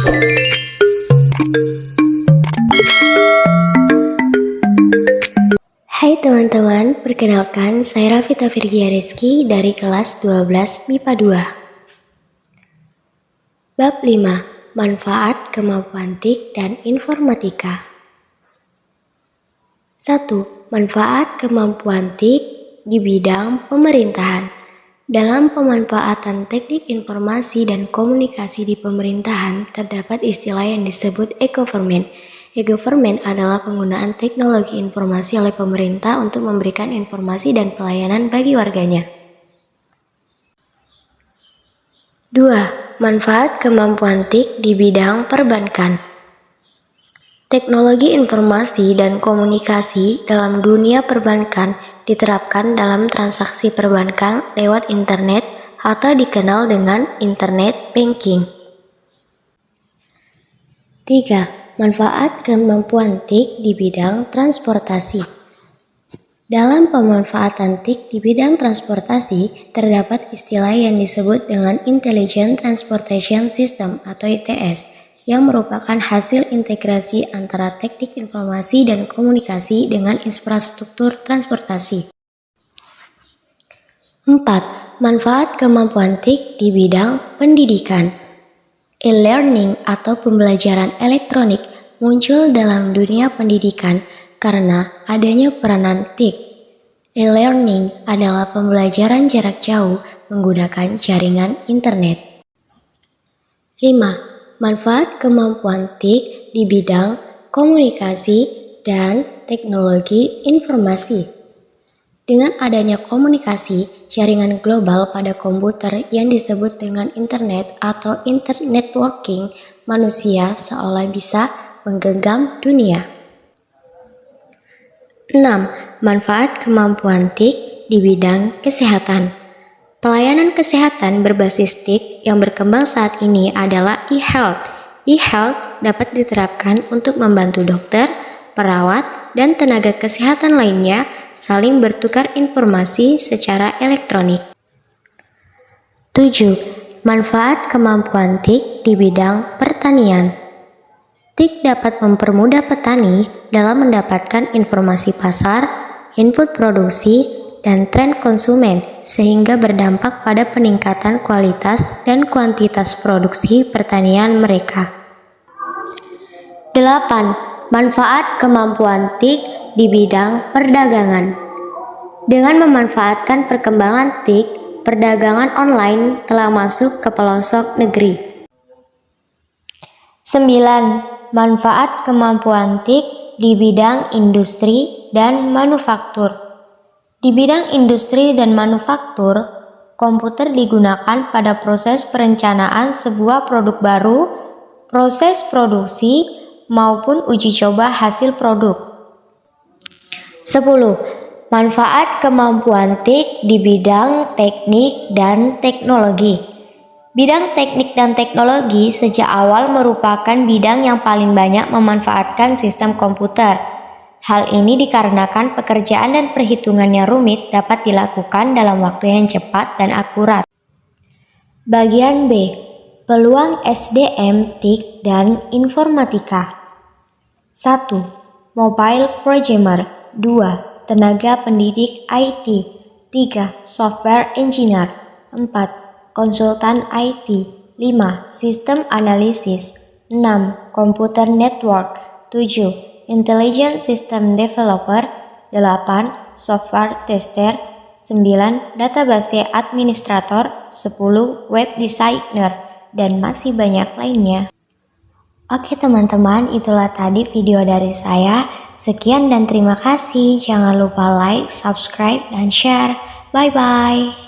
Hai teman-teman, perkenalkan saya Rafita Virgia Rizky dari kelas 12 MIPA 2. Bab 5. Manfaat kemampuan TIK dan informatika. 1. Manfaat kemampuan TIK di bidang pemerintahan. Dalam pemanfaatan teknik informasi dan komunikasi di pemerintahan, terdapat istilah yang disebut e-government. E-government adalah penggunaan teknologi informasi oleh pemerintah untuk memberikan informasi dan pelayanan bagi warganya. 2. Manfaat kemampuan TIK di bidang perbankan. Teknologi informasi dan komunikasi dalam dunia perbankan diterapkan dalam transaksi perbankan lewat internet atau dikenal dengan internet banking. 3. Manfaat kemampuan TIK di bidang transportasi. Dalam pemanfaatan TIK di bidang transportasi, terdapat istilah yang disebut dengan Intelligent Transportation System atau ITS, yang merupakan hasil integrasi antara teknik informasi dan komunikasi dengan infrastruktur transportasi. 4. Manfaat kemampuan TIK di bidang pendidikan. E-learning atau pembelajaran elektronik muncul dalam dunia pendidikan karena adanya peranan TIK. E-learning adalah pembelajaran jarak jauh menggunakan jaringan internet. 5. Manfaat kemampuan TIK di bidang komunikasi dan teknologi informasi. Dengan adanya komunikasi, jaringan global pada komputer yang disebut dengan internet atau internet networking, manusia seolah bisa menggenggam dunia. 6. Manfaat kemampuan TIK di bidang kesehatan. Pelayanan kesehatan berbasis TIK yang berkembang saat ini adalah e-health. E-health dapat diterapkan untuk membantu dokter, perawat, dan tenaga kesehatan lainnya saling bertukar informasi secara elektronik. 7. Manfaat kemampuan TIK di bidang pertanian. TIK dapat mempermudah petani dalam mendapatkan informasi pasar, input produksi, dan tren konsumen sehingga berdampak pada peningkatan kualitas dan kuantitas produksi pertanian mereka. 8. Manfaat kemampuan TIK di bidang perdagangan. Dengan memanfaatkan perkembangan TIK, perdagangan online telah masuk ke pelosok negeri. 9. Manfaat kemampuan TIK di bidang industri dan manufaktur. Di bidang industri dan manufaktur, komputer digunakan pada proses perencanaan sebuah produk baru, proses produksi, maupun uji coba hasil produk. 10. Manfaat kemampuan TIK di bidang teknik dan teknologi. Bidang teknik dan teknologi sejak awal merupakan bidang yang paling banyak memanfaatkan sistem komputer. Hal ini dikarenakan pekerjaan dan perhitungannya rumit dapat dilakukan dalam waktu yang cepat dan akurat. Bagian B. Peluang SDM TIK dan informatika. 1. Mobile programmer. 2. Tenaga pendidik IT. 3. Software engineer. 4. Konsultan IT. 5. Sistem analisis. 6. Komputer network. 7. Intelligent System Developer. 8. Software Tester. 9. Database Administrator. 10. Web Designer. Dan masih banyak lainnya. Oke teman-teman, itulah tadi video dari saya. Sekian dan terima kasih. Jangan lupa like, subscribe, dan share. Bye-bye.